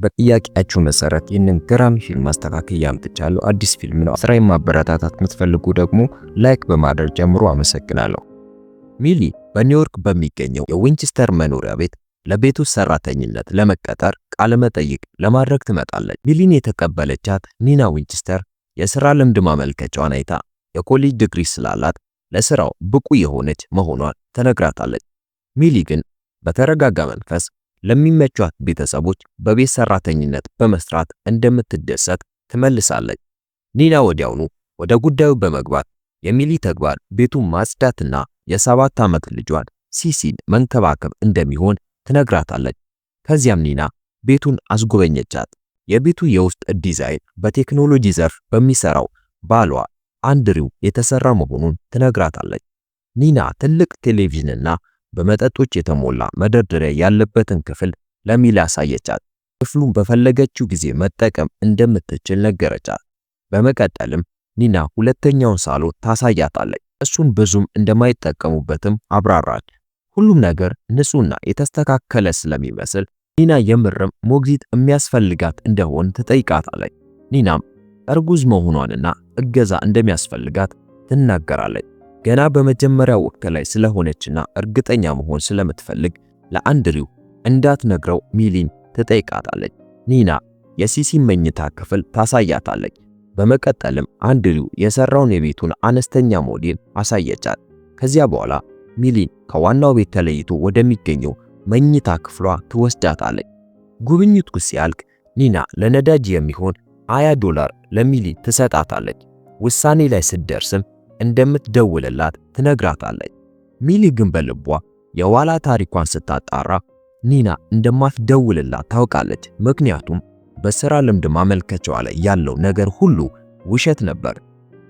በጥያቄያችሁ መሰረት ይህንን ገራሚ ፊልም ማስተካከያ አምጥቻለሁ። አዲስ ፊልም ነው። ስራዬን ማበረታታት የምትፈልጉ ደግሞ ላይክ በማድረግ ጀምሮ አመሰግናለሁ። ሚሊ በኒውዮርክ በሚገኘው የዊንቸስተር መኖሪያ ቤት ለቤቱ ሰራተኝነት ለመቀጠር ቃለ መጠይቅ ለማድረግ ትመጣለች። ሚሊን የተቀበለቻት ኒና ዊንቸስተር የሥራ ልምድ ማመልከቻዋን አይታ የኮሌጅ ዲግሪ ስላላት ለስራው ብቁ የሆነች መሆኗን ተነግራታለች። ሚሊ ግን በተረጋጋ መንፈስ ለሚመቿት ቤተሰቦች በቤት ሰራተኝነት በመስራት እንደምትደሰት ትመልሳለች። ኒና ወዲያውኑ ወደ ጉዳዩ በመግባት የሚሊ ተግባር ቤቱን ማጽዳትና የ7 ዓመት ልጇን ሲሲን መንከባከብ እንደሚሆን ትነግራታለች። ከዚያም ኒና ቤቱን አስጎበኘቻት። የቤቱ የውስጥ ዲዛይን በቴክኖሎጂ ዘርፍ በሚሰራው ባሏ አንድሪው የተሰራ መሆኑን ትነግራታለች። ኒና ትልቅ ቴሌቪዥንና በመጠጦች የተሞላ መደርደሪያ ያለበትን ክፍል ለሚሊ አሳየቻት። ክፍሉን በፈለገችው ጊዜ መጠቀም እንደምትችል ነገረቻት። በመቀጠልም ኒና ሁለተኛውን ሳሎን ታሳያታለች። እሱን ብዙም እንደማይጠቀሙበትም አብራራች። ሁሉም ነገር ንጹህና የተስተካከለ ስለሚመስል ኒና የምርም ሞግዚት የሚያስፈልጋት እንደሆን ትጠይቃታለች። ኒናም እርጉዝ መሆኗንና እገዛ እንደሚያስፈልጋት ትናገራለች። ገና በመጀመሪያው ወቅት ላይ ስለሆነችና እርግጠኛ መሆን ስለምትፈልግ ለአንድሪው እንዳትነግረው ሚሊን ትጠይቃታለች። ኒና የሲሲ መኝታ ክፍል ታሳያታለች። በመቀጠልም አንድሪው የሰራውን የቤቱን አነስተኛ ሞዴል አሳየቻት። ከዚያ በኋላ ሚሊን ከዋናው ቤት ተለይቶ ወደሚገኘው መኝታ ክፍሏ ትወስዳታለች። ጉብኝቱ ሲያልቅ ኒና ለነዳጅ የሚሆን $20 ለሚሊ ትሰጣታለች። ውሳኔ ላይ ስትደርስም እንደምትደውልላት ትነግራታለች። ሚሊ ግን በልቧ የኋላ ታሪኳን ስታጣራ ኒና እንደማትደውልላት ታውቃለች። ምክንያቱም በሥራ ልምድ ማመልከቻዋ ላይ ያለው ነገር ሁሉ ውሸት ነበር።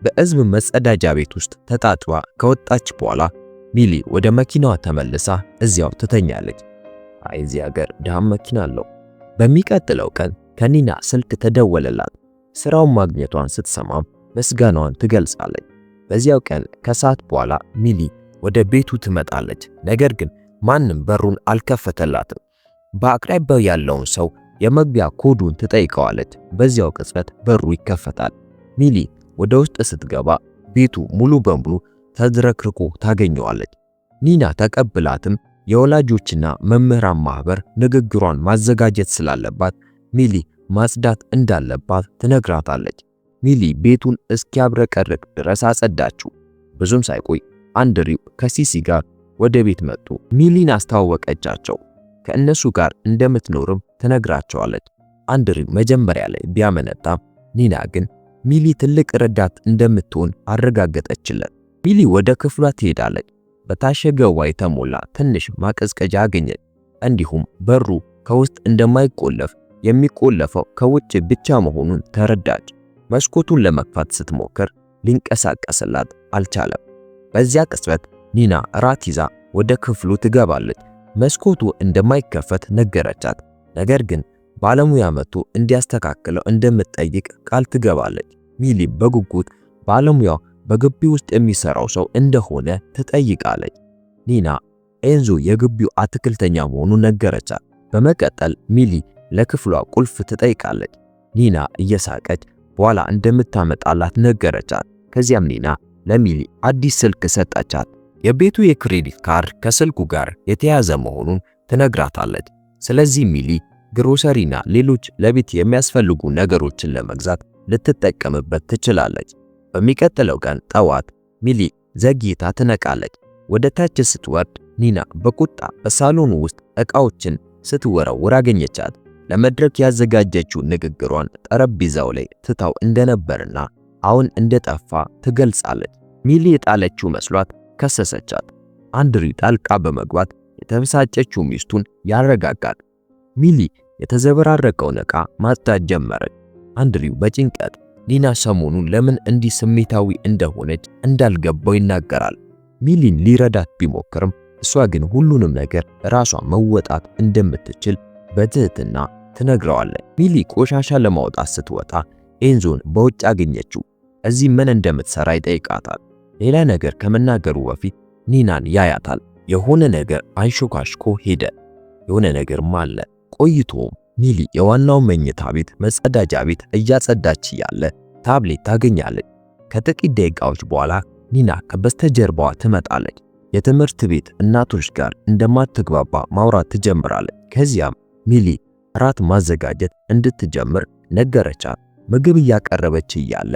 በሕዝብ መጸዳጃ ቤት ውስጥ ተጣጥባ ከወጣች በኋላ ሚሊ ወደ መኪናዋ ተመልሳ እዚያው ትተኛለች። እዚህ ሀገር ድሃም መኪና አለው። በሚቀጥለው ቀን ከኒና ስልክ ተደወለላት። ስራውን ማግኘቷን ስትሰማም ምስጋናዋን ትገልጻለች። በዚያው ቀን ከሰዓት በኋላ ሚሊ ወደ ቤቱ ትመጣለች። ነገር ግን ማንም በሩን አልከፈተላትም። በአቅራቢያው ያለውን ሰው የመግቢያ ኮዱን ትጠይቀዋለች። በዚያው ቅጽበት በሩ ይከፈታል። ሚሊ ወደ ውስጥ ስትገባ ቤቱ ሙሉ በሙሉ ተዝረክርኮ ታገኘዋለች። ኒና ተቀብላትም የወላጆችና መምህራን ማህበር ንግግሯን ማዘጋጀት ስላለባት ሚሊ ማጽዳት እንዳለባት ትነግራታለች። ሚሊ ቤቱን እስኪያብረቀርቅ ድረስ አጸዳችው። ብዙም ሳይቆይ አንድሪው ከሲሲ ጋር ወደ ቤት መጡ። ሚሊን አስተዋወቀቻቸው። ከእነሱ ጋር እንደምትኖርም ትነግራቸዋለች። አንድሪው መጀመሪያ ላይ ቢያመነታም ኒና ግን ሚሊ ትልቅ ረዳት እንደምትሆን አረጋገጠችለት። ሚሊ ወደ ክፍሏ ትሄዳለች። በታሸገ ውሃ የተሞላ ትንሽ ማቀዝቀዣ አገኘች። እንዲሁም በሩ ከውስጥ እንደማይቆለፍ የሚቆለፈው ከውጭ ብቻ መሆኑን ተረዳች። መስኮቱን ለመክፈት ስትሞክር ሊንቀሳቀስላት አልቻለም። በዚያ ቅጽበት ኒና ራት ይዛ ወደ ክፍሉ ትገባለች። መስኮቱ እንደማይከፈት ነገረቻት። ነገር ግን ባለሙያ መጥቶ እንዲያስተካክለው እንደምትጠይቅ ቃል ትገባለች። ሚሊ በጉጉት ባለሙያው በግቢ ውስጥ የሚሰራው ሰው እንደሆነ ትጠይቃለች። ኒና ኤንዞ የግቢው አትክልተኛ መሆኑን ነገረቻት። በመቀጠል ሚሊ ለክፍሏ ቁልፍ ትጠይቃለች። ኒና እየሳቀች በኋላ እንደምታመጣላት ነገረቻት። ከዚያም ኒና ለሚሊ አዲስ ስልክ ሰጠቻት። የቤቱ የክሬዲት ካርድ ከስልኩ ጋር የተያዘ መሆኑን ትነግራታለች። ስለዚህ ሚሊ ግሮሰሪና ሌሎች ለቤት የሚያስፈልጉ ነገሮችን ለመግዛት ልትጠቀምበት ትችላለች። በሚቀጥለው ቀን ጠዋት ሚሊ ዘግይታ ትነቃለች። ወደ ታች ስትወርድ ኒና በቁጣ በሳሎኑ ውስጥ ዕቃዎችን ስትወረውር አገኘቻት። ለመድረክ ያዘጋጀችው ንግግሯን ጠረጴዛው ላይ ትታው እንደነበርና አሁን እንደጠፋ ትገልጻለች። ሚሊ የጣለችው መስሏት ከሰሰቻት። አንድሪው ጣልቃ በመግባት የተበሳጨችው ሚስቱን ያረጋጋል። ሚሊ የተዘበራረቀውን ዕቃ ማጽዳት ጀመረች። አንድሪው በጭንቀት ኒና ሰሞኑን ለምን እንዲህ ስሜታዊ እንደሆነች እንዳልገባው ይናገራል። ሚሊን ሊረዳት ቢሞክርም እሷ ግን ሁሉንም ነገር ራሷ መወጣት እንደምትችል በትህትና ትነግረዋለች። ሚሊ ቆሻሻ ለማውጣት ስትወጣ ኤንዞን በውጭ አገኘችው። እዚህ ምን እንደምትሰራ ይጠይቃታል። ሌላ ነገር ከመናገሩ በፊት ኒናን ያያታል። የሆነ ነገር አንሾካሽኮ ሄደ። የሆነ ነገርም አለ። ቆይቶም ሚሊ የዋናው መኝታ ቤት መጸዳጃ ቤት እያጸዳች ያለ ታብሌት ታገኛለች። ከጥቂት ደቂቃዎች በኋላ ኒና ከበስተጀርባዋ ትመጣለች። የትምህርት ቤት እናቶች ጋር እንደማትግባባ ማውራት ትጀምራለች። ከዚያም ሚሊ እራት ማዘጋጀት እንድትጀምር ነገረቻት። ምግብ እያቀረበች እያለ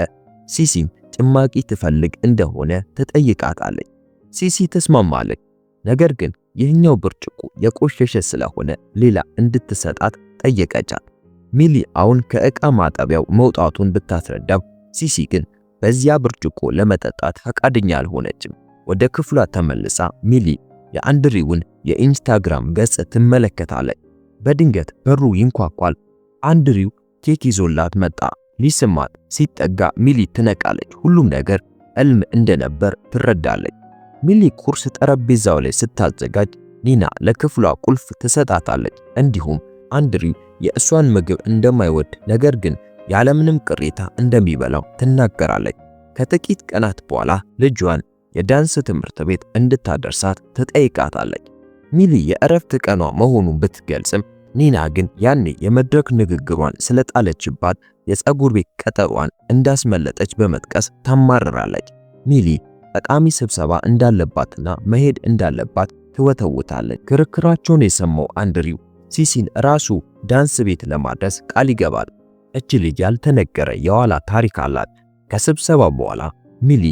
ሲሲም ጭማቂ ትፈልግ እንደሆነ ትጠይቃታለች። ሲሲ ትስማማለች። ነገር ግን ይህኛው ብርጭቆ የቆሸሸ ስለሆነ ሌላ እንድትሰጣት ጠየቀቻት። ሚሊ አሁን ከዕቃ ማጠቢያው መውጣቱን ብታስረዳም ሲሲ ግን በዚያ ብርጭቆ ለመጠጣት ፈቃደኛ አልሆነችም። ወደ ክፍሏ ተመልሳ ሚሊ የአንድሪውን የኢንስታግራም ገጽ ትመለከታለች። በድንገት በሩ ይንኳኳል። አንድሪው ኬክ ይዞላት መጣ። ሊስማት ሲጠጋ ሚሊ ትነቃለች። ሁሉም ነገር ሕልም እንደነበር ትረዳለች። ሚሊ ቁርስ ጠረጴዛው ላይ ስታዘጋጅ ኒና ለክፍሏ ቁልፍ ትሰጣታለች። እንዲሁም አንድሪው የእሷን ምግብ እንደማይወድ ነገር ግን ያለምንም ቅሬታ እንደሚበላው ትናገራለች። ከጥቂት ቀናት በኋላ ልጇን የዳንስ ትምህርት ቤት እንድታደርሳት ትጠይቃታለች። ሚሊ የእረፍት ቀኗ መሆኑን ብትገልጽም ኒና ግን ያኔ የመድረክ ንግግሯን ስለጣለችባት የፀጉር ቤት ቀጠሯን እንዳስመለጠች በመጥቀስ ታማርራለች። ሚሊ ጠቃሚ ስብሰባ እንዳለባትና መሄድ እንዳለባት ትወተውታለች። ክርክራቸውን የሰማው አንድሪው ሲሲን ራሱ ዳንስ ቤት ለማድረስ ቃል ይገባል። እች ልጅ ያልተነገረ የኋላ ታሪክ አላት። ከስብሰባ በኋላ ሚሊ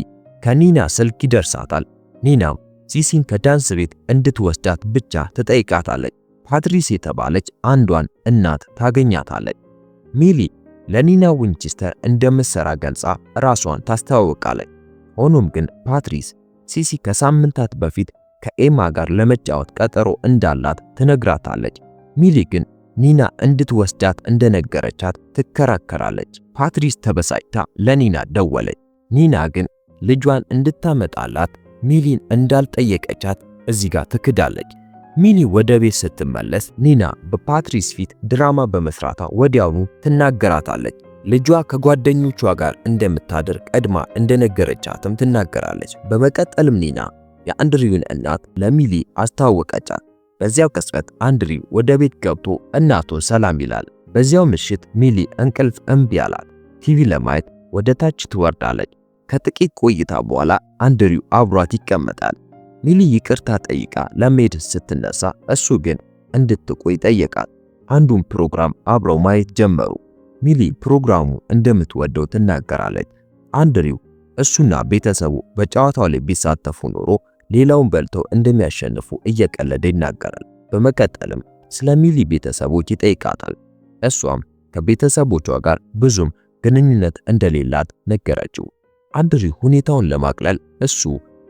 ከኒና ስልክ ይደርሳታል። ኒናም ሲሲን ከዳንስ ቤት እንድትወስዳት ብቻ ትጠይቃታለች። ፓትሪስ የተባለች አንዷን እናት ታገኛታለች። ሚሊ ለኒና ዊንቸስተር እንደምትሰራ ገልጻ ራሷን ታስተዋውቃለች። ሆኖም ግን ፓትሪስ ሲሲ ከሳምንታት በፊት ከኤማ ጋር ለመጫወት ቀጠሮ እንዳላት ትነግራታለች። ሚሊ ግን ኒና እንድትወስዳት እንደነገረቻት ትከራከራለች። ፓትሪስ ተበሳጭታ ለኒና ደወለች። ኒና ግን ልጇን እንድታመጣላት ሚሊን እንዳልጠየቀቻት እዚህ ጋር ትክዳለች። ሚሊ ወደ ቤት ስትመለስ ኒና በፓትሪስ ፊት ድራማ በመስራቷ ወዲያውኑ ትናገራታለች። ልጇ ከጓደኞቿ ጋር እንደምታደር ቀድማ እንደነገረቻትም ትናገራለች። በመቀጠልም ኒና የአንድሪውን እናት ለሚሊ አስተዋወቀቻት። በዚያው ቅጽበት አንድሪው ወደ ቤት ገብቶ እናቱን ሰላም ይላል። በዚያው ምሽት ሚሊ እንቅልፍ እምቢ አላት። ቲቪ ለማየት ወደ ታች ትወርዳለች። ከጥቂት ቆይታ በኋላ አንድሪው አብሯት ይቀመጣል። ሚሊ ይቅርታ ጠይቃ ለመሄድ ስትነሳ እሱ ግን እንድትቆይ ጠየቃት። አንዱን ፕሮግራም አብረው ማየት ጀመሩ። ሚሊ ፕሮግራሙ እንደምትወደው ትናገራለች። አንድሪው እሱና ቤተሰቡ በጨዋታው ላይ ቢሳተፉ ኖሮ ሌላውን በልተው እንደሚያሸንፉ እየቀለደ ይናገራል። በመቀጠልም ስለ ሚሊ ቤተሰቦች ይጠይቃታል። እሷም ከቤተሰቦቿ ጋር ብዙም ግንኙነት እንደሌላት ነገረችው። አንድሪው ሁኔታውን ለማቅለል እሱ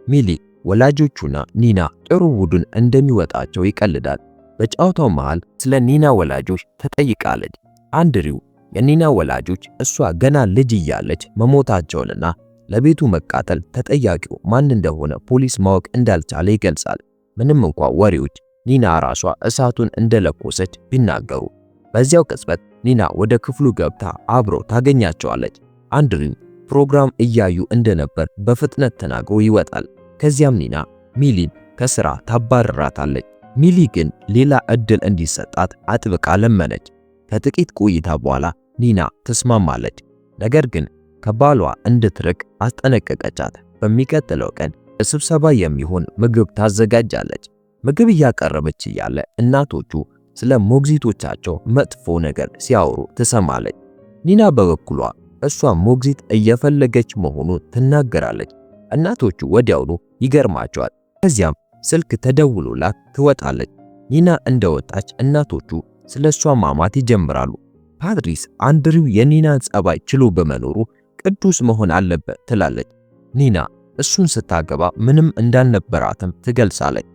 ሚሊ ወላጆቹና ኒና ጥሩ ቡድን እንደሚወጣቸው ይቀልዳል። በጨዋታው መሃል ስለ ኒና ወላጆች ተጠይቃለች። አንድሪው የኒና ወላጆች እሷ ገና ልጅ እያለች መሞታቸውንና ለቤቱ መቃጠል ተጠያቂው ማን እንደሆነ ፖሊስ ማወቅ እንዳልቻለ ይገልጻል። ምንም እንኳን ወሬዎች ኒና ራሷ እሳቱን እንደለኮሰች ቢናገሩ። በዚያው ቅጽበት ኒና ወደ ክፍሉ ገብታ አብሮ ታገኛቸዋለች። አንድሪው ፕሮግራም እያዩ እንደነበር በፍጥነት ተናግሮ ይወጣል። ከዚያም ኒና ሚሊን ከስራ ታባረራታለች። ሚሊ ግን ሌላ እድል እንዲሰጣት አጥብቃ ለመነች። ከጥቂት ቆይታ በኋላ ኒና ትስማማለች። ነገር ግን ከባሏ እንድትርቅ አስጠነቀቀቻት። በሚቀጥለው ቀን ለስብሰባ የሚሆን ምግብ ታዘጋጃለች። ምግብ እያቀረበች እያለ እናቶቹ ስለ ሞግዚቶቻቸው መጥፎ ነገር ሲያወሩ ትሰማለች። ኒና በበኩሏ እሷ ሞግዚት እየፈለገች መሆኑን ትናገራለች። እናቶቹ ወዲያውኑ ይገርማቸዋል። ከዚያም ስልክ ተደውሎላት ትወጣለች። ኒና እንደወጣች እናቶቹ ስለሷ ማማት ይጀምራሉ። ፓትሪስ አንድሪው የኒናን ጸባይ ችሎ በመኖሩ ቅዱስ መሆን አለበት ትላለች። ኒና እሱን ስታገባ ምንም እንዳልነበራትም ትገልጻለች።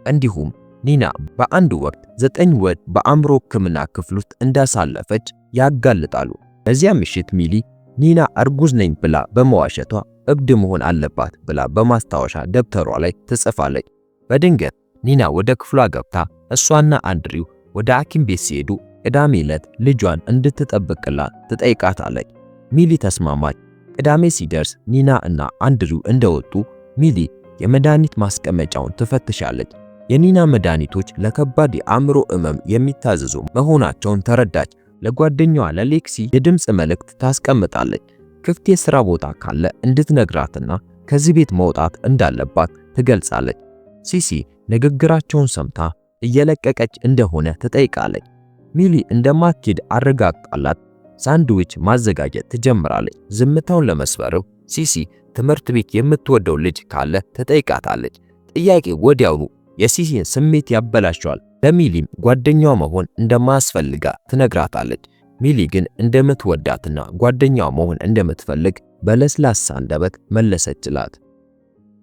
እንዲሁም ኒና በአንድ ወቅት 9 ወር በአእምሮ ሕክምና ክፍል ውስጥ እንዳሳለፈች ያጋልጣሉ። በዚያ ምሽት ሚሊ ኒና እርጉዝ ነኝ ብላ በመዋሸቷ እብድ መሆን አለባት ብላ በማስታወሻ ደብተሯ ላይ ትጽፋለች። በድንገት ኒና ወደ ክፍሏ ገብታ እሷና አንድሪው ወደ ሐኪም ቤት ሲሄዱ ቅዳሜ ዕለት ልጇን እንድትጠብቅላት ትጠይቃታለች። ሚሊ ተስማማች። ቅዳሜ ሲደርስ ኒና እና አንድሪው እንደወጡ ሚሊ የመድኃኒት ማስቀመጫውን ትፈትሻለች። የኒና መድኃኒቶች ለከባድ የአእምሮ ህመም የሚታዘዙ መሆናቸውን ተረዳች። ለጓደኛዋ ለሌክሲ የድምጽ መልእክት ታስቀምጣለች። ክፍት የሥራ ቦታ ካለ እንድትነግራትና ከዚህ ቤት መውጣት እንዳለባት ትገልጻለች። ሲሲ ንግግራቸውን ሰምታ እየለቀቀች እንደሆነ ትጠይቃለች። ሚሊ እንደማትሄድ አረጋግጣላት ሳንድዊች ማዘጋጀት ትጀምራለች። ዝምታውን ለመስበርም ሲሲ ትምህርት ቤት የምትወደው ልጅ ካለ ትጠይቃታለች። ጥያቄ ወዲያውኑ የሲሲን ስሜት ያበላሸዋል። ለሚሊም ጓደኛዋ መሆን እንደማያስፈልጋ ትነግራታለች። ሚሊ ግን እንደምትወዳትና ጓደኛዋ መሆን እንደምትፈልግ በለስላሳ አንደበት መለሰችላት።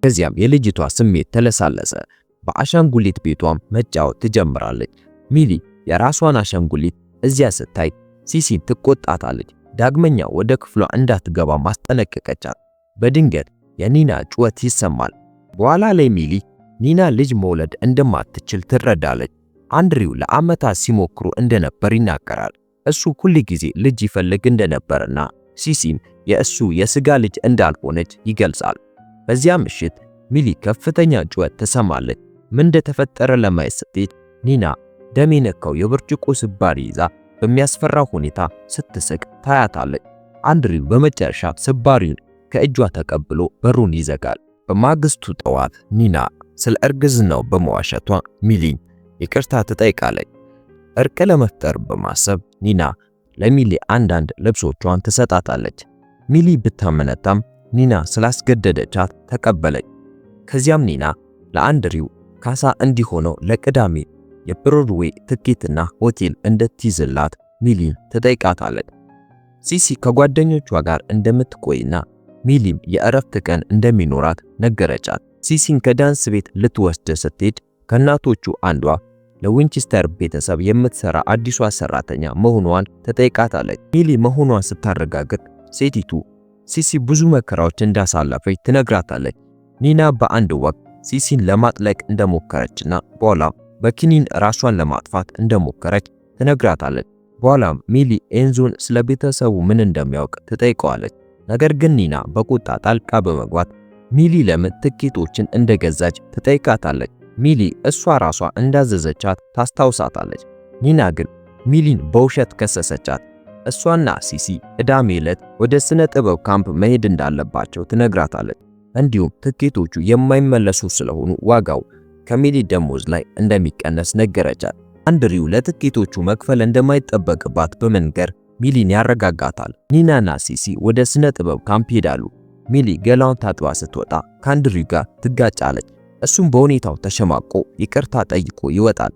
ከዚያም የልጅቷ ስሜት ተለሳለሰ። በአሻንጉሊት ቤቷም መጫወት ትጀምራለች። ሚሊ የራሷን አሻንጉሊት እዚያ ስታይ ሲሲን ትቆጣታለች። ዳግመኛ ወደ ክፍሏ እንዳትገባ ማስጠነቀቀቻት። በድንገት የኒና ጩኸት ይሰማል። በኋላ ላይ ሚሊ ኒና ልጅ መውለድ እንደማትችል ትረዳለች። አንድሪው ለዓመታት ሲሞክሩ እንደነበር ይናገራል። እሱ ሁል ጊዜ ልጅ ይፈልግ እንደነበርና ሲሲም የእሱ የሥጋ ልጅ እንዳልሆነች ይገልጻል። በዚያ ምሽት ሚሊ ከፍተኛ ጩኸት ትሰማለች። ምን እንደተፈጠረ ለማየት ስትሄድ ኒና ደም የነካው የብርጭቆ ስባሪ ይዛ በሚያስፈራ ሁኔታ ስትስቅ ታያታለች። አንድሪው በመጨረሻ ስባሪውን ከእጇ ተቀብሎ በሩን ይዘጋል። በማግስቱ ጠዋት ኒና ስለ እርግዝናው በመዋሸቷ ሚሊን ይቅርታ ትጠይቃለች። እርቅ ለመፍጠር በማሰብ ኒና ለሚሊ አንዳንድ ልብሶቿን ትሰጣታለች። ሚሊ ብታመነታም ኒና ስላስገደደቻት ተቀበለች። ከዚያም ኒና ለአንድሪው ካሳ እንዲሆነው ለቅዳሜ የብሮድዌይ ትኬትና ሆቴል እንድትይዝላት ሚሊን ትጠይቃታለች። ሲሲ ከጓደኞቿ ጋር እንደምትቆይና ሚሊም የእረፍት ቀን እንደሚኖራት ነገረቻት። ሲሲን ከዳንስ ቤት ልትወስድ ስትሄድ ከእናቶቹ አንዷ ለዊንቸስተር ቤተሰብ የምትሰራ አዲሷ ሰራተኛ መሆኗን ትጠይቃታለች። ሚሊ መሆኗን ስታረጋግጥ ሴቲቱ ሲሲ ብዙ መከራዎች እንዳሳለፈች ትነግራታለች። ኒና በአንድ ወቅት ሲሲን ለማጥለቅ እንደሞከረችና በኋላም በኪኒን ራሷን ለማጥፋት እንደሞከረች ትነግራታለች። በኋላም ሚሊ ኤንዞን ስለ ቤተሰቡ ምን እንደሚያውቅ ትጠይቀዋለች። ነገር ግን ኒና በቁጣ ጣልቃ በመግባት ሚሊ ለምን ትኬቶችን እንደገዛች ትጠይቃታለች። ሚሊ እሷ ራሷ እንዳዘዘቻት ታስታውሳታለች። ኒና ግን ሚሊን በውሸት ከሰሰቻት። እሷና ሲሲ ቅዳሜ ዕለት ወደ ስነ ጥበብ ካምፕ መሄድ እንዳለባቸው ትነግራታለች። እንዲሁም ትኬቶቹ የማይመለሱ ስለሆኑ ዋጋው ከሚሊ ደሞዝ ላይ እንደሚቀነስ ነገረቻት። አንድሪው ለትኬቶቹ መክፈል እንደማይጠበቅባት በመንገር ሚሊን ያረጋጋታል። ኒናና ሲሲ ወደ ስነ ጥበብ ካምፕ ይሄዳሉ። ሚሊ ገላውን ታጥባ ስትወጣ ከአንድሪው ጋር ትጋጫለች። እሱም በሁኔታው ተሸማቆ ይቅርታ ጠይቆ ይወጣል።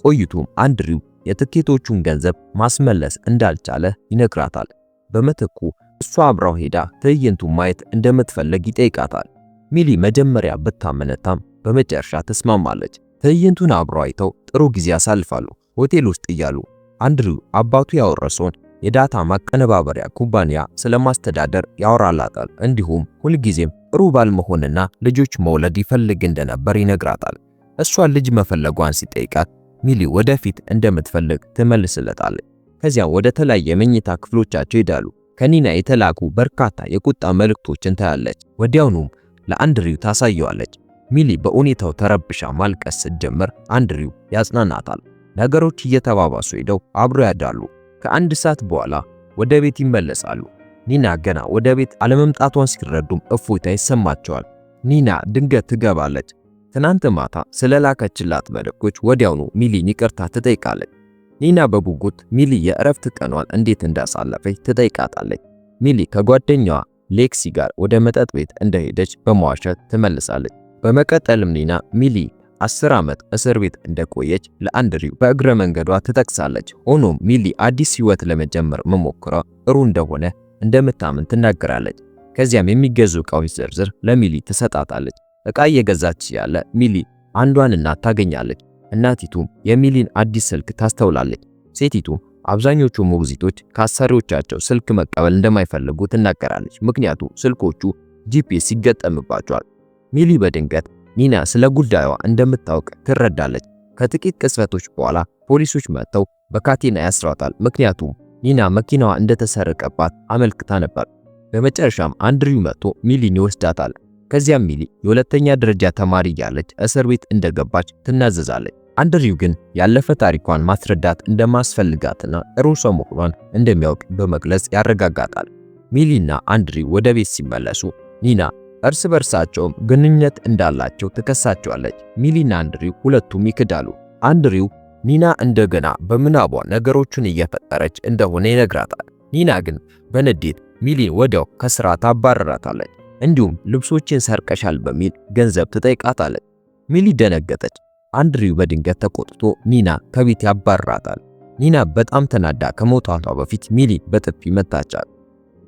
ቆይቶም አንድሪው የትኬቶቹን ገንዘብ ማስመለስ እንዳልቻለ ይነግራታል። በምትኩ እሷ አብራው ሄዳ ትዕይንቱን ማየት እንደምትፈልግ ይጠይቃታል። ሚሊ መጀመሪያ ብታመነታም በመጨረሻ ተስማማለች። ትዕይንቱን አብረው አይተው ጥሩ ጊዜ ያሳልፋሉ። ሆቴል ውስጥ እያሉ አንድሪው አባቱ ያወረሰውን የዳታ ማቀነባበሪያ ኩባንያ ስለማስተዳደር ያወራላታል። እንዲሁም ሁልጊዜም ጥሩ ባል መሆንና ልጆች መውለድ ይፈልግ እንደነበር ይነግራታል። እሷ ልጅ መፈለጓን ሲጠይቃት ሚሊ ወደፊት እንደምትፈልግ ትመልስለታለች። ከዚያ ወደ ተለያየ መኝታ ክፍሎቻቸው ይሄዳሉ። ከኒና የተላኩ በርካታ የቁጣ መልእክቶችን ታያለች። ወዲያውኑም ለአንድሪው ታሳየዋለች። ሚሊ በሁኔታው ተረብሻ ማልቀስ ስትጀምር አንድሪው ያጽናናታል። ነገሮች እየተባባሱ ሄደው አብረው ያዳሉ። ከአንድ ሰዓት በኋላ ወደ ቤት ይመለሳሉ። ኒና ገና ወደ ቤት አለመምጣቷን ሲረዱም እፎይታ ይሰማቸዋል። ኒና ድንገት ትገባለች። ትናንት ማታ ስለላከችላት መልእክቶች ወዲያውኑ ሚሊን ይቅርታ ትጠይቃለች። ኒና በጉጉት ሚሊ የእረፍት ቀኗን እንዴት እንዳሳለፈች ትጠይቃታለች። ሚሊ ከጓደኛዋ ሌክሲ ጋር ወደ መጠጥ ቤት እንደሄደች በመዋሸት ትመልሳለች። በመቀጠልም ኒና ሚሊ 10 ዓመት እስር ቤት እንደቆየች ለአንድሪው በእግረ መንገዷ ትጠቅሳለች። ሆኖም ሚሊ አዲስ ህይወት ለመጀመር መሞከሯ ጥሩ እንደሆነ እንደምታምን ትናገራለች። ከዚያም የሚገዙ ዕቃዎች ዝርዝር ለሚሊ ትሰጣታለች። ዕቃ እየገዛች ያለ ሚሊ አንዷን እናት ታገኛለች። እናቲቱም የሚሊን አዲስ ስልክ ታስተውላለች። ሴቲቱ አብዛኞቹ ሞግዚቶች ከአሰሪዎቻቸው ስልክ መቀበል እንደማይፈልጉ ትናገራለች፣ ምክንያቱም ስልኮቹ ጂፒኤስ ይገጠምባቸዋል። ሚሊ በድንገት ኒና ስለ ጉዳዩዋ እንደምታውቅ ትረዳለች። ከጥቂት ቅጽበቶች በኋላ ፖሊሶች መጥተው በካቴና ያስሯታል፣ ምክንያቱም ኒና መኪናዋ እንደተሰረቀባት አመልክታ ነበር። በመጨረሻም አንድሪው መጥቶ ሚሊን ይወስዳታል። ከዚያም ሚሊ የሁለተኛ ደረጃ ተማሪ ያለች እስር ቤት እንደገባች ትናዘዛለች። አንድሪው ግን ያለፈ ታሪኳን ማስረዳት እንደማስፈልጋትና ጥሩ ሰው መሆኗን እንደሚያውቅ በመግለጽ ያረጋጋታል። ሚሊና አንድሪው ወደ ቤት ሲመለሱ ኒና እርስ በርሳቸውም ግንኙነት እንዳላቸው ትከሳቸዋለች። ሚሊና አንድሪው ሁለቱም ይክዳሉ። አንድሪው ኒና እንደገና በምናቧ ነገሮችን እየፈጠረች እንደሆነ ይነግራታል። ኒና ግን በንዴት ሚሊን ወዲያው ከስራ ታባረራታለች። እንዲሁም ልብሶችን ሰርቀሻል በሚል ገንዘብ ትጠይቃታለች። ሚሊ ደነገጠች። አንድሪው በድንገት ተቆጥቶ ኒና ከቤት ያባረራታል። ኒና በጣም ተናዳ ከመውጣቷ በፊት ሚሊ በጥፊ መታቻት።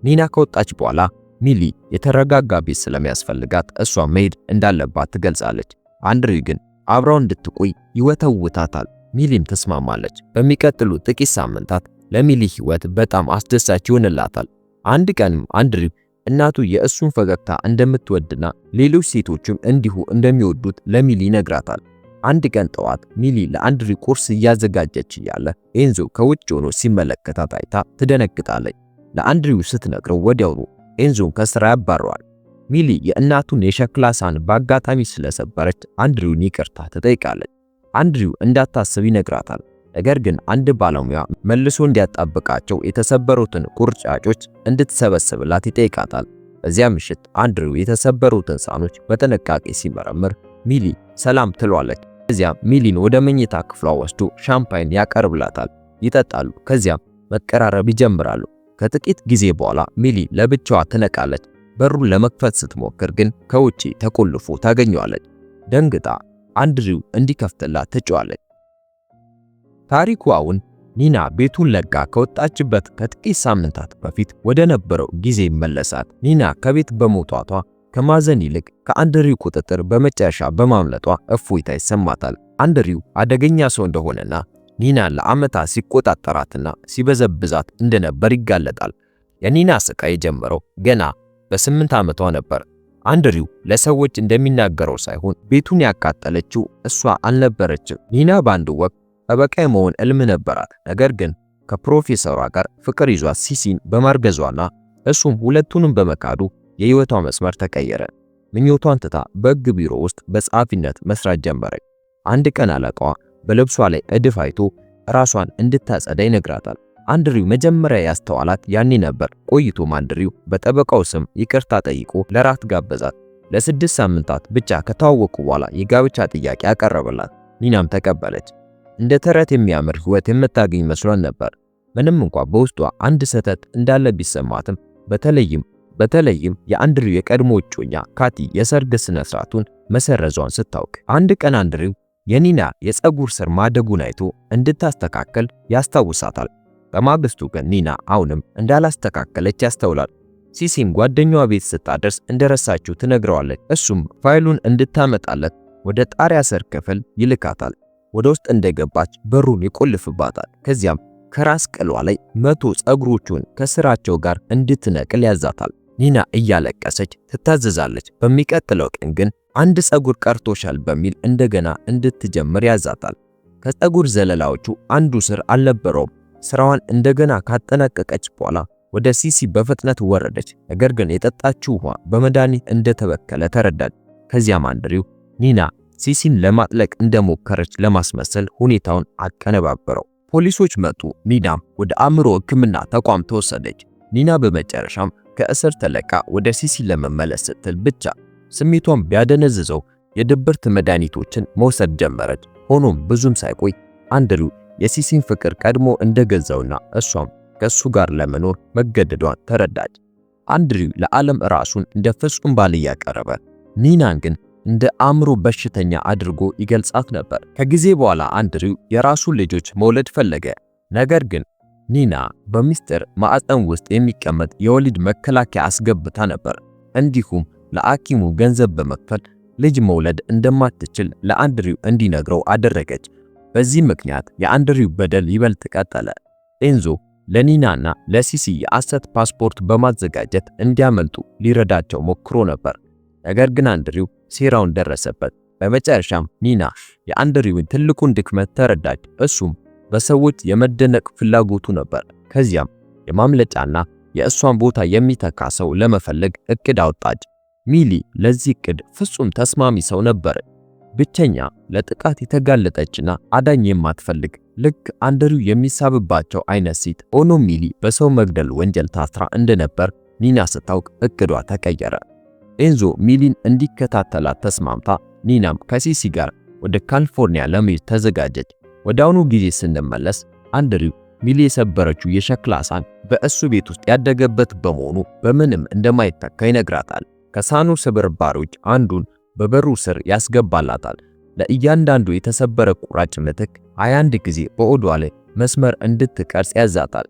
ኒና ከወጣች በኋላ ሚሊ የተረጋጋ ቤት ስለሚያስፈልጋት እሷ መሄድ እንዳለባት ትገልጻለች። አንድሪው ግን አብራው እንድትቆይ ይወተውታታል። ሚሊም ተስማማለች። በሚቀጥሉ ጥቂት ሳምንታት ለሚሊ ህይወት በጣም አስደሳች ይሆንላታል። አንድ ቀንም አንድሪው እናቱ የእሱን ፈገግታ እንደምትወድና ሌሎች ሴቶችም እንዲሁ እንደሚወዱት ለሚሊ ይነግራታል። አንድ ቀን ጠዋት ሚሊ ለአንድሪው ቁርስ እያዘጋጀች እያለ ኤንዞ ከውጭ ሆኖ ሲመለከታት አይታ ትደነግጣለች። ለአንድሪው ስትነግረው ወዲያውኑ ኤንዞን ከስራ ያባረዋል። ሚሊ የእናቱን የሸክላ ሳህን በአጋጣሚ ስለሰበረች አንድሪውን ይቅርታ ትጠይቃለች። አንድሪው እንዳታስብ ይነግራታል። ነገር ግን አንድ ባለሙያ መልሶ እንዲያጣብቃቸው የተሰበሩትን ቁርጫጮች እንድትሰበስብላት ይጠይቃታል። በዚያ ምሽት አንድሪው የተሰበሩትን ሳህኖች በጥንቃቄ ሲመረምር ሚሊ ሰላም ትሏለች። ከዚያም ሚሊን ወደ መኝታ ክፍሏ ወስዶ ሻምፓይን ያቀርብላታል። ይጠጣሉ። ከዚያም መቀራረብ ይጀምራሉ። ከጥቂት ጊዜ በኋላ ሚሊ ለብቻዋ ትነቃለች። በሩን ለመክፈት ስትሞክር ግን ከውጪ ተቆልፎ ታገኘዋለች። ደንግጣ አንድሪው እንዲከፍትላት ትጮኻለች። ታሪኩ አሁን ኒና ቤቱን ለጋ ከወጣችበት ከጥቂት ሳምንታት በፊት ወደ ነበረው ጊዜ ይመለሳል። ኒና ከቤት በመውጣቷ ከማዘን ይልቅ ከአንድሪው ቁጥጥር በመጨረሻ በማምለጧ እፎይታ ይሰማታል። አንድሪው አደገኛ ሰው እንደሆነና ኒና ለዓመታት ሲቆጣጠራትና ሲበዘብዛት እንደነበር ይጋለጣል። የኒና ስቃይ የጀመረው ገና በ8 ዓመቷ ነበር። አንድሪው ለሰዎች እንደሚናገረው ሳይሆን ቤቱን ያቃጠለችው እሷ አልነበረችም። ኒና በአንድ ወቅት ጠበቃ የመሆን ሕልም ነበራት። ነገር ግን ከፕሮፌሰሯ ጋር ፍቅር ይዟት ሲሲን በማርገዟና እሱም ሁለቱንም በመካዱ የህይወቷ መስመር ተቀየረ። ምኞቷን ትታ በሕግ ቢሮ ውስጥ በጸሐፊነት መስራት ጀመረች። አንድ ቀን አለቃዋ በልብሷ ላይ እድፍ አይቶ ራሷን እንድታጸዳ ይነግራታል። አንድሪው መጀመሪያ ያስተዋላት ያኔ ነበር። ቆይቶም አንድሪው በጠበቃው ስም ይቅርታ ጠይቆ ለራት ጋበዛት። ለ6 ሳምንታት ብቻ ከተዋወቁ በኋላ የጋብቻ ጥያቄ አቀረበላት። ኒናም ተቀበለች። እንደ ተረት የሚያምር ህይወት የምታገኝ መስሏን ነበር። ምንም እንኳን በውስጧ አንድ ስህተት እንዳለ ቢሰማትም በተለይም የአንድሪው የቀድሞ እጮኛ ካቲ የሰርግ ስነ ስርዓቱን መሰረዟን ስታውቅ አንድ ቀን አንድሪው የኒና የፀጉር ስር ማደጉን አይቶ እንድታስተካከል ያስታውሳታል። በማግስቱ ግን ኒና አሁንም እንዳላስተካከለች ያስተውላል። ሲሲም ጓደኛዋ ቤት ስታደርስ እንደረሳችው ትነግረዋለች። እሱም ፋይሉን እንድታመጣለት ወደ ጣሪያ ስር ክፍል ይልካታል። ወደ ውስጥ እንደገባች በሩን ይቆልፍባታል። ከዚያም ከራስ ቅሏ ላይ 100 ፀጉሮቹን ከስራቸው ጋር እንድትነቅል ያዛታል። ኒና እያለቀሰች ትታዘዛለች። በሚቀጥለው ቀን ግን አንድ ፀጉር ቀርቶሻል በሚል እንደገና እንድትጀምር ያዛታል። ከፀጉር ዘለላዎቹ አንዱ ስር አልነበረውም። ስራዋን እንደገና ካጠናቀቀች በኋላ ወደ ሲሲ በፍጥነት ወረደች። ነገር ግን የጠጣችው ውሃ በመድኃኒት እንደተበከለ ተረዳች። ከዚያም አንድሪው ኒና ሲሲን ለማጥለቅ እንደሞከረች ለማስመሰል ሁኔታውን አቀነባበረው። ፖሊሶች መጡ። ኒናም ወደ አእምሮ ሕክምና ተቋም ተወሰደች። ኒና በመጨረሻም ከእስር ተለቃ ወደ ሲሲ ለመመለስ ስትል ብቻ ስሜቷን ቢያደነዝዘው የድብርት መድኃኒቶችን መውሰድ ጀመረች። ሆኖም ብዙም ሳይቆይ አንድሪው የሲሲን ፍቅር ቀድሞ እንደገዛውና እሷም ከሱ ጋር ለመኖር መገደዷን ተረዳች። አንድሪው ለዓለም ራሱን እንደ ፍጹም ባል ያቀረበ፣ ኒናን ግን እንደ አእምሮ በሽተኛ አድርጎ ይገልጻት ነበር። ከጊዜ በኋላ አንድሪው የራሱን ልጆች መውለድ ፈለገ። ነገር ግን ኒና በሚስጥር ማዕፀን ውስጥ የሚቀመጥ የወሊድ መከላከያ አስገብታ ነበር። እንዲሁም ለሐኪሙ ገንዘብ በመክፈል ልጅ መውለድ እንደማትችል ለአንድሪው እንዲነግረው አደረገች። በዚህ ምክንያት የአንድሪው በደል ይበልጥ ቀጠለ። ኤንዞ ለኒናና ለሲሲ የሐሰት ፓስፖርት በማዘጋጀት እንዲያመልጡ ሊረዳቸው ሞክሮ ነበር። ነገር ግን አንድሪው ሴራውን ደረሰበት። በመጨረሻም ኒና የአንድሪውን ትልቁን ድክመት ተረዳች። እሱም በሰዎች የመደነቅ ፍላጎቱ ነበር። ከዚያም የማምለጫና የእሷን ቦታ የሚተካ ሰው ለመፈለግ እቅድ አወጣች። ሚሊ ለዚህ ዕቅድ ፍጹም ተስማሚ ሰው ነበረች። ብቸኛ፣ ለጥቃት የተጋለጠችና አዳኝ የማትፈልግ ልክ አንድሪው የሚሳብባቸው አይነት ሴት። ሆኖም ሚሊ በሰው መግደል ወንጀል ታስራ እንደነበር ኒና ስታውቅ እቅዷ ተቀየረ። ኤንዞ ሚሊን እንዲከታተላት ተስማምታ ኒናም ከሲሲ ጋር ወደ ካሊፎርኒያ ለመሄድ ተዘጋጀች። ወደ አሁኑ ጊዜ ስንመለስ አንድሪው ሚሊ የሰበረችው የሸክላ ሳህን በእሱ ቤት ውስጥ ያደገበት በመሆኑ በምንም እንደማይተካ ይነግራታል። ከሳህኑ ስብርባሪዎች አንዱን በበሩ ስር ያስገባላታል። ለእያንዳንዱ የተሰበረ ቁራጭ ምትክ 21 ጊዜ በሆዷ ላይ መስመር እንድትቀርጽ ያዛታል።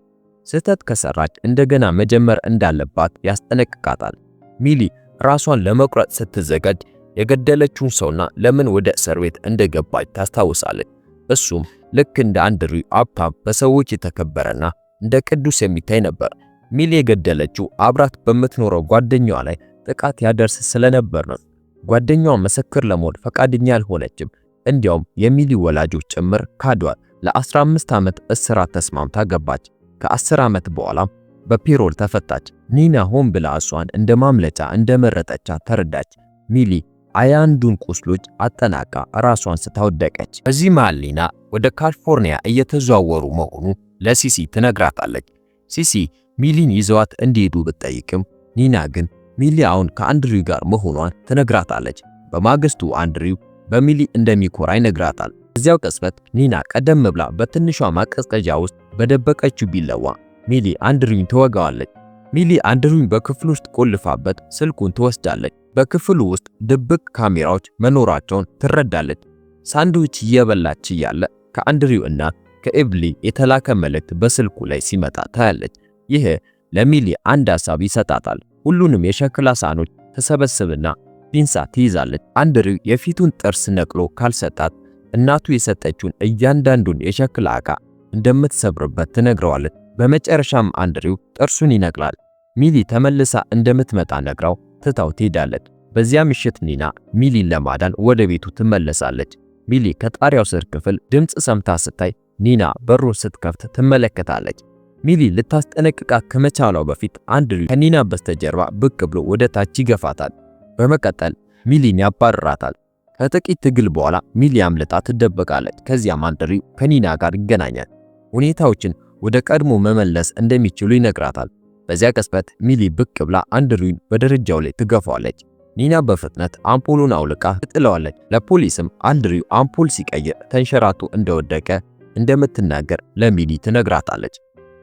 ስህተት ከሰራች እንደገና መጀመር እንዳለባት ያስጠነቅቃታል። ሚሊ ራሷን ለመቁረጥ ስትዘጋጅ የገደለችውን ሰውና ለምን ወደ እስር ቤት እንደገባች ታስታውሳለች። እሱም ልክ እንደ አንድሪው ሀብታም፣ በሰዎች የተከበረና እንደ ቅዱስ የሚታይ ነበር። ሚሊ የገደለችው አብራት በምትኖረው ጓደኛዋ ላይ ጥቃት ያደርስ ስለነበር ነው። ጓደኛዋ ምስክር ለመሆን ፈቃደኛ አልሆነችም። እንዲያውም የሚሊ ወላጆች ጭምር ካዷል። ለ15 ዓመት እስራት ተስማምታ ገባች። ከ10 ዓመት በኋላም በፔሮል ተፈታች። ኒና ሆን ብላ እሷን እንደ ማምለጫ እንደመረጠቻት ተረዳች። ሚሊ 21ዱን ቁስሎች አጠናቃ ራሷን ስታወደቀች። በዚህ መሃል ኒና ወደ ካሊፎርኒያ እየተዘዋወሩ መሆኑ ለሲሲ ትነግራታለች። ሲሲ ሚሊን ይዘዋት እንዲሄዱ ብትጠይቅም ኒና ግን ሚሊ አሁን ከአንድሪው ጋር መሆኗን ትነግራታለች። በማግስቱ አንድሪው በሚሊ እንደሚኮራ ይነግራታል። እዚያው ቅጽበት ኒና ቀደም ብላ በትንሿ ማቀዝቀዣ ውስጥ በደበቀችው ቢላዋ ሚሊ አንድሪውን ትወጋዋለች። ሚሊ አንድሪውን በክፍሉ ውስጥ ቆልፋበት ስልኩን ትወስዳለች። በክፍሉ ውስጥ ድብቅ ካሜራዎች መኖራቸውን ትረዳለች። ሳንድዊች እየበላች እያለ ከአንድሪው እናት ከኤቭሊ የተላከ መልእክት በስልኩ ላይ ሲመጣ ታያለች። ይህ ለሚሊ አንድ ሐሳብ ይሰጣታል። ሁሉንም የሸክላ ሳህኖች ተሰበስብና ፒንሳ ትይዛለች። አንድሪው የፊቱን ጥርስ ነቅሎ ካልሰጣት እናቱ የሰጠችውን እያንዳንዱን የሸክላ ዕቃ እንደምትሰብርበት ትነግረዋለች። በመጨረሻም አንድሪው ጥርሱን ይነቅላል። ሚሊ ተመልሳ እንደምትመጣ ነግራው ትታው ትሄዳለች። በዚያ ምሽት ኒና ሚሊን ለማዳን ወደ ቤቱ ትመለሳለች። ሚሊ ከጣሪያው ስር ክፍል ድምጽ ሰምታ ስታይ ኒና በሩን ስትከፍት ትመለከታለች። ሚሊ ልታስጠነቅቃት ከመቻሏ በፊት አንድሪው ከኒና በስተጀርባ ብቅ ብሎ ወደ ታች ይገፋታል። በመቀጠል ሚሊን ያባርራታል። ከጥቂት ትግል በኋላ ሚሊ አምልጣ ትደበቃለች። ከዚያም አንድሪው ከኒና ጋር ይገናኛል። ሁኔታዎችን ወደ ቀድሞ መመለስ እንደሚችሉ ይነግራታል። በዚያ ቅጽበት ሚሊ ብቅ ብላ አንድሪውን በደረጃው ላይ ትገፋዋለች። ኒና በፍጥነት አምፖሉን አውልቃ ትጥለዋለች። ለፖሊስም አንድሪው አምፖል ሲቀይር ተንሸራቶ እንደወደቀ እንደምትናገር ለሚሊ ትነግራታለች።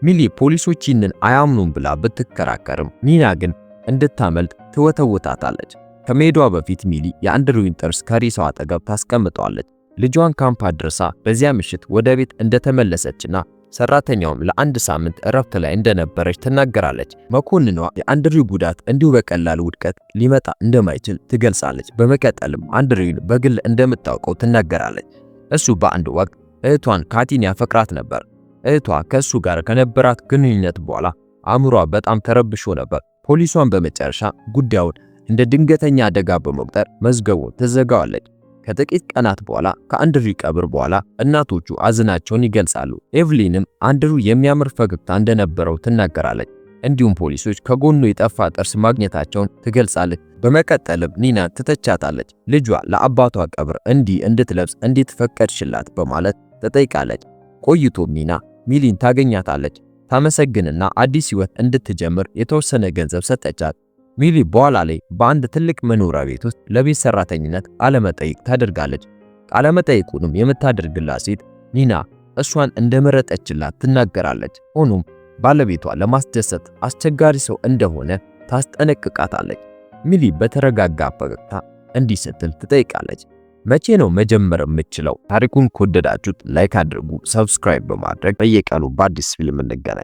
ሚሊ ፖሊሶች ይህንን አያምኑም ብላ ብትከራከርም ኒና ግን እንድታመልጥ ትወተውታታለች። ከመሄዷ በፊት ሚሊ የአንድሪውን ጥርስ ከሬሳው አጠገብ ታስቀምጠዋለች። ልጇን ካምፕ አድርሳ በዚያ ምሽት ወደ ቤት እንደተመለሰችና ሰራተኛውም ለአንድ ሳምንት እረፍት ላይ እንደነበረች ትናገራለች። መኮንኗ የአንድሪው ጉዳት እንዲሁ በቀላል ውድቀት ሊመጣ እንደማይችል ትገልጻለች። በመቀጠልም አንድሪውን በግል እንደምታውቀው ትናገራለች። እሱ በአንድ ወቅት እህቷን ካቲን ያፈቅራት ነበር። እህቷ ከእሱ ጋር ከነበራት ግንኙነት በኋላ አእምሯ በጣም ተረብሾ ነበር። ፖሊሷን በመጨረሻ ጉዳዩን እንደ ድንገተኛ አደጋ በመቁጠር መዝገቡን ትዘጋዋለች። ከጥቂት ቀናት በኋላ ከአንድሪው ቀብር በኋላ እናቶቹ አዝናቸውን ይገልጻሉ። ኤቭሊንም አንድሪው የሚያምር ፈገግታ እንደነበረው ትናገራለች። እንዲሁም ፖሊሶች ከጎኑ የጠፋ ጥርስ ማግኘታቸውን ትገልጻለች። በመቀጠልም ኒና ትተቻታለች። ልጇ ለአባቷ ቀብር እንዲህ እንድትለብስ እንዴት ፈቀድሽላት በማለት ትጠይቃለች። ቆይቶም ኒና ሚሊን ታገኛታለች። ታመሰግንና አዲስ ሕይወት እንድትጀምር የተወሰነ ገንዘብ ሰጠቻት። ሚሊ በኋላ ላይ በአንድ ትልቅ መኖሪያ ቤት ውስጥ ለቤት ሰራተኝነት ቃለመጠይቅ ታደርጋለች። ቃለመጠይቁንም የምታደርግላት ሴት ኒና እሷን እንደመረጠችላት ትናገራለች። ሆኖም ባለቤቷ ለማስደሰት አስቸጋሪ ሰው እንደሆነ ታስጠነቅቃታለች። ሚሊ በተረጋጋ ፈገግታ እንዲህ ስትል ትጠይቃለች፣ መቼ ነው መጀመር የምችለው? ታሪኩን ከወደዳችሁት ላይክ አድርጉ፣ ሰብስክራይብ በማድረግ በየቀኑ በአዲስ ፊልም እንገናኝ።